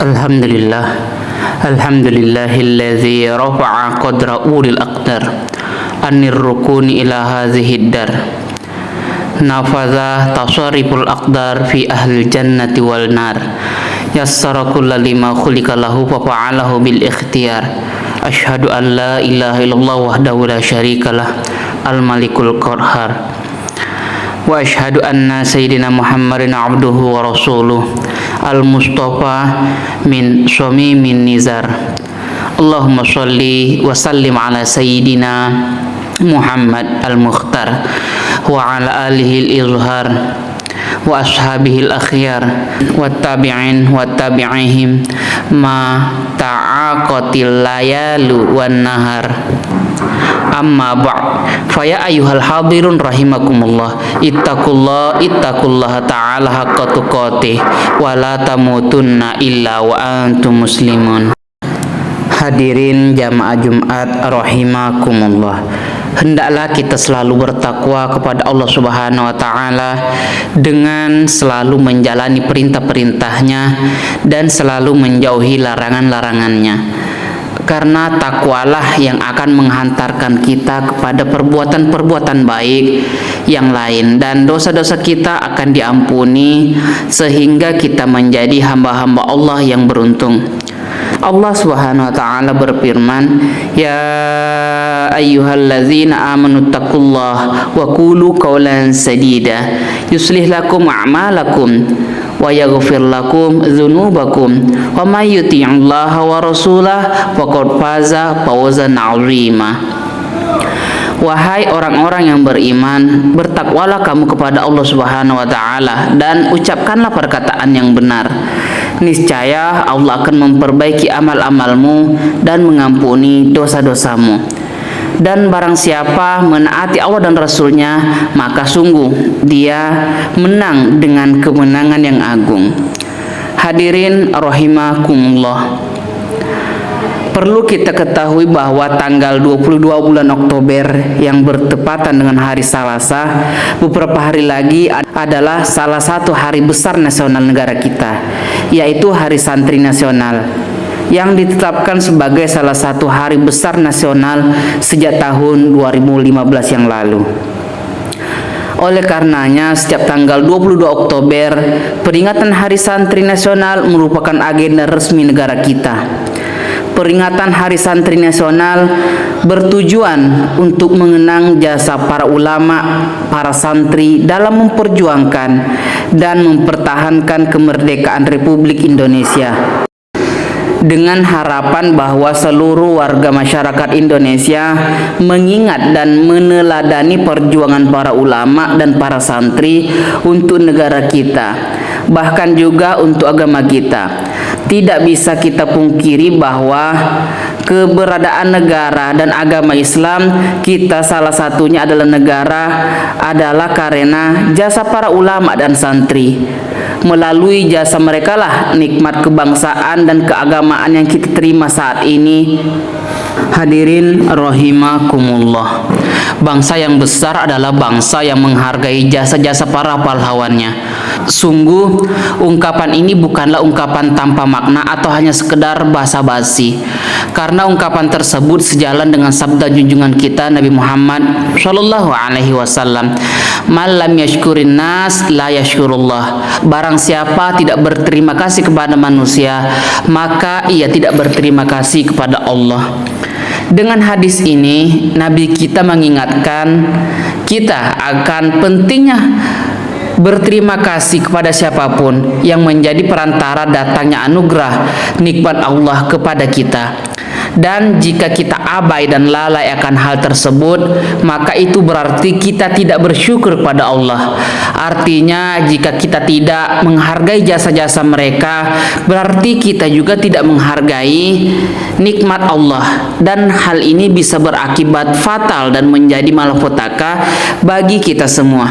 Alhamdulillah. Alhamdulillahilladzi rafa'a qadra ulil aqdar anir rukuni ila hadhihi dar. Nafadha tasariful aqdar fi ahli jannati wal nar. Yassara kulla lima khulika lahu fa fa'alahu bil ikhtiyar. Asyhadu an la ilaha illallah wahdahu la syarikalah al malikul qahhar. Wa asyhadu anna sayyidina Muhammadin abduhu wa rasuluh al-mustafa min min nizar. Allahumma sholli wa sallim ala sayyidina Muhammad al-mukhtar wa ala alihi al-izhar wa ashabihi al-akhyar wa tabi'in wa tabi'ihim ma ta'aqatil layalu wan nahar. Amma ba'd, faya ayyuhal hadirun rahimakumullah, ittaqullaha ta'ala haqqa tuqatih wa la tamutunna illa wa antum muslimun. Hadirin jamaah Jumat rahimakumullah, hendaklah kita selalu bertakwa kepada Allah Subhanahu wa taala dengan selalu menjalani perintah-perintahnya dan selalu menjauhi larangan-larangannya. Karena takwalah yang akan menghantarkan kita kepada perbuatan-perbuatan baik yang lain, dan dosa-dosa kita akan diampuni sehingga kita menjadi hamba-hamba Allah yang beruntung. Allah Subhanahu wa taala berfirman, ya ayyuhalladzina amanu taqullaha wa qulu qawlan sadida yuslih lakum a'malakum wa yaghfir lakum dzunubakum wa may yuti'allaha wa rasulahu faqad faza fawzan 'azima. Wahai orang-orang yang beriman, bertakwalah kamu kepada Allah Subhanahu wa taala dan ucapkanlah perkataan yang benar. Niscaya Allah akan memperbaiki amal-amalmu dan mengampuni dosa-dosamu. Dan barang siapa menaati Allah dan Rasulnya, maka sungguh dia menang dengan kemenangan yang agung. Hadirin rahimakumullah, perlu kita ketahui bahwa tanggal 22 bulan Oktober yang bertepatan dengan hari Selasa, beberapa hari lagi adalah salah satu hari besar nasional negara kita, yaitu Hari Santri Nasional, yang ditetapkan sebagai salah satu hari besar nasional sejak tahun 2015 yang lalu. Oleh karenanya, setiap tanggal 22 Oktober, peringatan Hari Santri Nasional merupakan agenda resmi negara kita. Peringatan Hari Santri Nasional bertujuan untuk mengenang jasa para ulama, para santri dalam memperjuangkan dan mempertahankan kemerdekaan Republik Indonesia, dengan harapan bahwa seluruh warga masyarakat Indonesia mengingat dan meneladani perjuangan para ulama dan para santri untuk negara kita, bahkan juga untuk agama kita. Tidak bisa kita pungkiri bahwa keberadaan negara dan agama Islam kita salah satunya adalah karena jasa para ulama dan santri. Melalui jasa mereka lah nikmat kebangsaan dan keagamaan yang kita terima saat ini. Hadirin rahimakumullah, bangsa yang besar adalah bangsa yang menghargai jasa-jasa para pahlawannya. Sungguh, ungkapan ini bukanlah ungkapan tanpa makna atau hanya sekedar basa-basi, karena ungkapan tersebut sejalan dengan sabda junjungan kita Nabi Muhammad Shallallahu Alaihi Wasallam, "Malam yashkurin nas la yashkurullah." Barang siapa tidak berterima kasih kepada manusia, maka ia tidak berterima kasih kepada Allah. Dengan hadis ini, Nabi kita mengingatkan kita akan pentingnya berterima kasih kepada siapapun yang menjadi perantara datangnya anugerah nikmat Allah kepada kita. Dan jika kita abai dan lalai akan hal tersebut, maka itu berarti kita tidak bersyukur kepada Allah. Artinya, jika kita tidak menghargai jasa-jasa mereka, berarti kita juga tidak menghargai nikmat Allah, dan hal ini bisa berakibat fatal dan menjadi malapetaka bagi kita semua.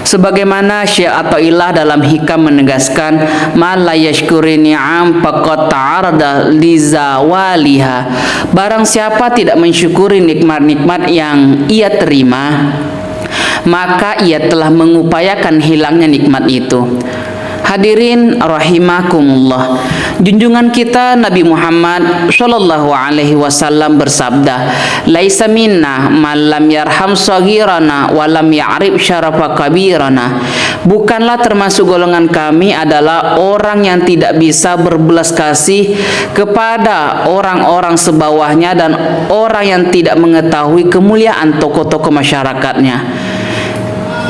Sebagaimana Syekh Athaillah dalam hikam menegaskan, "Man la yashkuri ni'am faqad ta'arada li zawaliha." Barang siapa tidak mensyukuri nikmat-nikmat yang ia terima, maka ia telah mengupayakan hilangnya nikmat itu. Hadirin rahimakumullah, Junjungan kita Nabi Muhammad Shallallahu Alaihi Wasallam bersabda, "Laisa minna man lam yarham saghirana wa lam ya'rif syarafa kabirana." Bukanlah termasuk golongan kami adalah orang yang tidak bisa berbelas kasih kepada orang-orang sebawahnya dan orang yang tidak mengetahui kemuliaan tokoh-tokoh masyarakatnya.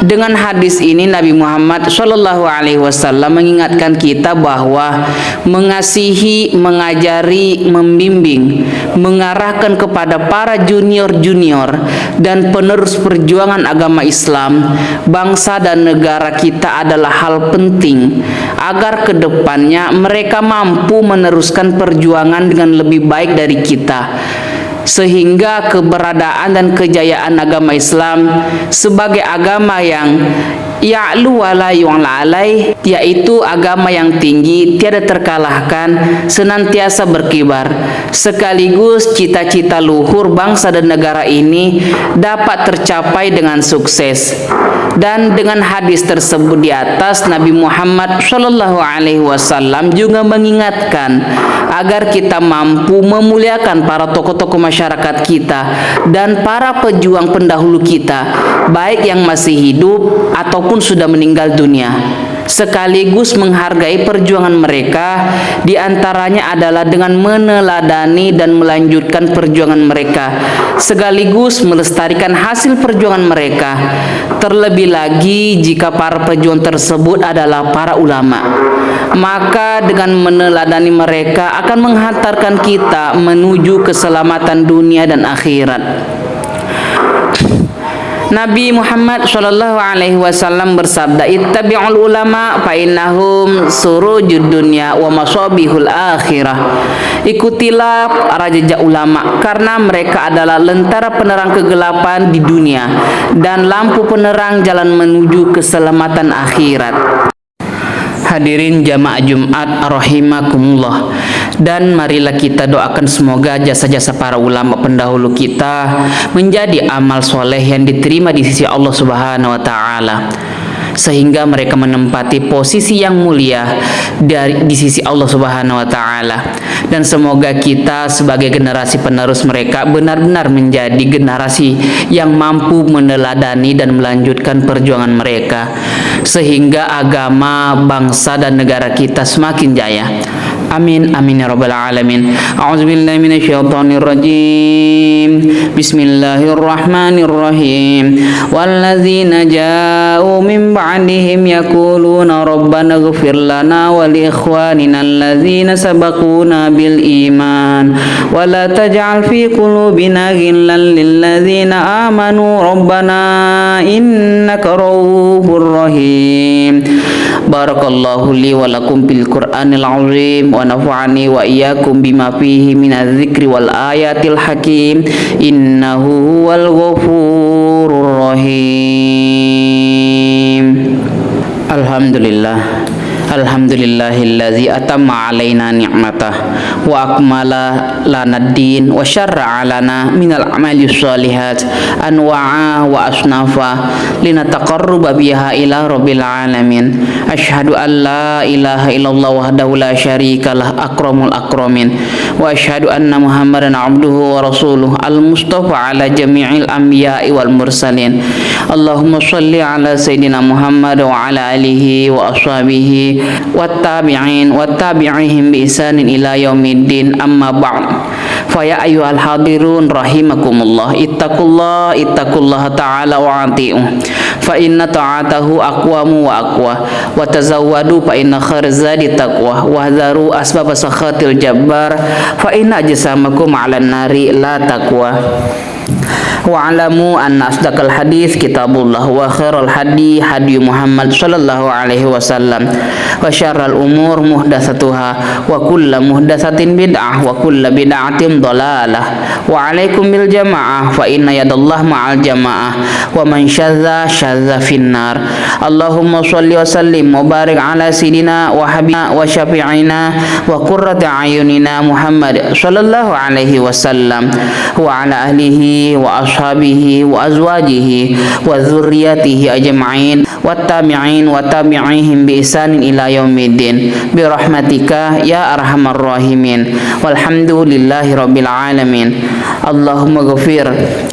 Dengan hadis ini Nabi Muhammad Shallallahu Alaihi Wasallam mengingatkan kita bahwa mengasihi, mengajari, membimbing, mengarahkan kepada para junior-junior dan penerus perjuangan agama Islam, bangsa dan negara kita adalah hal penting agar kedepannya mereka mampu meneruskan perjuangan dengan lebih baik dari kita, sehingga keberadaan dan kejayaan agama Islam sebagai agama yang ya'lu wa la yu'la alaih, yaitu agama yang tinggi, tiada terkalahkan, senantiasa berkibar, sekaligus cita-cita luhur bangsa dan negara ini dapat tercapai dengan sukses. Dan dengan hadis tersebut di atas, Nabi Muhammad Shallallahu Alaihi Wasallam juga mengingatkan agar kita mampu memuliakan para tokoh-tokoh masyarakat kita dan para pejuang pendahulu kita, baik yang masih hidup ataupun sudah meninggal dunia, sekaligus menghargai perjuangan mereka. Di antaranya adalah dengan meneladani dan melanjutkan perjuangan mereka, sekaligus melestarikan hasil perjuangan mereka. Terlebih lagi jika para pejuang tersebut adalah para ulama, maka dengan meneladani mereka akan menghantarkan kita menuju keselamatan dunia dan akhirat. Nabi Muhammad Shallallahu Alaihi Wasallam bersabda, "Ittabi'ul ulama fa innahum surujud dunya wa masabihul akhirah." Ikutilah para jejak ulama karena mereka adalah lentera penerang kegelapan di dunia dan lampu penerang jalan menuju keselamatan akhirat. Hadirin jamaah Jumat rahimakumullah, dan marilah kita doakan semoga jasa-jasa para ulama pendahulu kita menjadi amal soleh yang diterima di sisi Allah Subhanahu wa Ta'ala, sehingga mereka menempati posisi yang mulia di sisi Allah Subhanahu wa Ta'ala. Dan semoga kita sebagai generasi penerus mereka benar-benar menjadi generasi yang mampu meneladani dan melanjutkan perjuangan mereka, sehingga agama, bangsa dan negara kita semakin jaya. Amin amin ya rabbal alamin. A'udzubillahi minasyaitonir rajim. Bismillahirrahmanirrahim. Walladzina ja'u min ba'dihim yaquluna rabbana ighfir lana wa li ikhwanina alladzina sabaquna bil iman wa la taj'al fi qulubina ghillan lil ladzina amanu rabbana innaka ra'ufur rahim. Barakallahu li wa lakum bil Qur'anil azim wa nafa'ani wa iyyakum bima fihi minadz dzikri wal ayatil hakim, innahu huwal ghafurur rahim. Alhamdulillah, alhamdulillahillazi atamma alaina ni'matah wa akmala lana ad-din wa syarra'a lana minal amali sholihat anwa'a wa asnafa linataqarruba biha ila rabbil alamin. Asyhadu an la ilaha illallah wahdahu la syarikalah akramul akramin wa asyhadu anna muhammadan abduhu wa rasuluh al-mustafa ala jami'il anbiya'i wal mursalin. Allahumma shalli ala sayyidina Muhammad wa ala alihi wa ashabihi wattabi'in wattabi'ihim bi ihsanin ila yaumiddin, amma ba'd. Fa ya ayyuhal hadirun rahimakumullah, ittaqullaha ta'ala wa ati'u fa inna ta'atahu aqwamu wa aqwa wa tazawwadu fa inna khairaz zadi taqwa wa hadharu asbab sakhatil jabbar fa inna ajsamakum 'alan nari la taqwa. Wa'alamu anna asdaqal hadis kitabullah wa khairal hadi hadi Muhammad sallallahu alaihi wasallam wa syarrul umur muhdatsatuha wa kullu muhdatsatin bid'ah wa kullu bid'atin dhalalah. Wa alaikum bil jamaah fa inna yadallah ma'al jamaah wa man syadza syadza finnar. Allahumma shalli wa sallim wa barik ala sayidina wa habibina wa syafi'ina wa qurrati ayunina Muhammad sallallahu alaihi wasallam wa ala ahlihi wa ashabihi wa azwajihi wa dzurriyyatihi ajma'in wattabi'in wa tabi'ihim bi ihsanin ila yaumiddin bi rahmatika ya arhamar rahimin walhamdulillahi rabbil alamin. Allahumma ghafir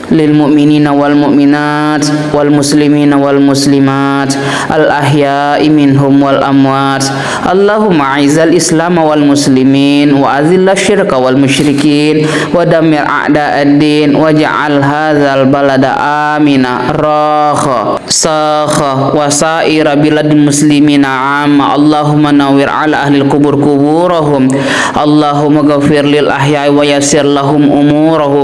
lil mu'minina wal mu'minat wal muslimina wal muslimat al ahya'i minhum wal amwat. Allahumma a'izzal islam wal muslimin wa azilla syirka wal musyrikin wa damir a'da'ad-din waj'al hadzal balada amina rakha sakha wa sa'ira biladil muslimina amma. Allahumma nawwir ala ahli kubur kuburahum. Allahumma ghafir lil ahya'i wa yassir lahum umurahum.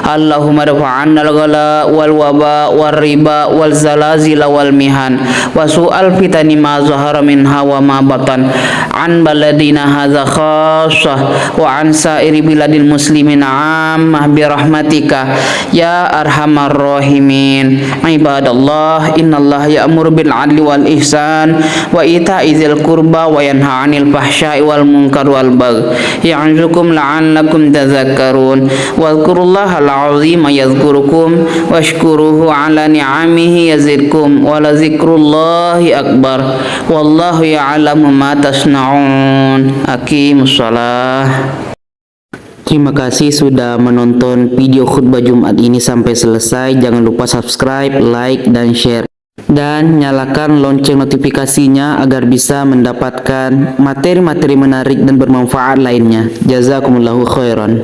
Allahumma dafa'anna al-ghala wal waba wal riba wal zalazila wal mihan wa su'al fitani ma zahara minha wa ma batan an baladina hadza khassah wa an sa'iri biladil muslimina ammah bi rahmatika ya arhamar rahimin. Ibadallah, innallaha ya'muru bil 'adli wal ihsan wa ita'i dzil qurba wa yanha 'anil fahsya'i wal munkar wal baghi ya'idzukum la'allakum tadhakkarun. Wadhkurullaha al-'azima yadhkurukum washkuruhu 'ala ni'amihi yazidkum wa la dzikrullahi akbar wallahu ya'lamu ma tasna'un. Aqimus shalah. Terima kasih sudah menonton video khutbah Jumat ini sampai selesai. Jangan lupa subscribe, like, dan share. Dan nyalakan lonceng notifikasinya agar bisa mendapatkan materi-materi menarik dan bermanfaat lainnya. Jazakumullahu khairan.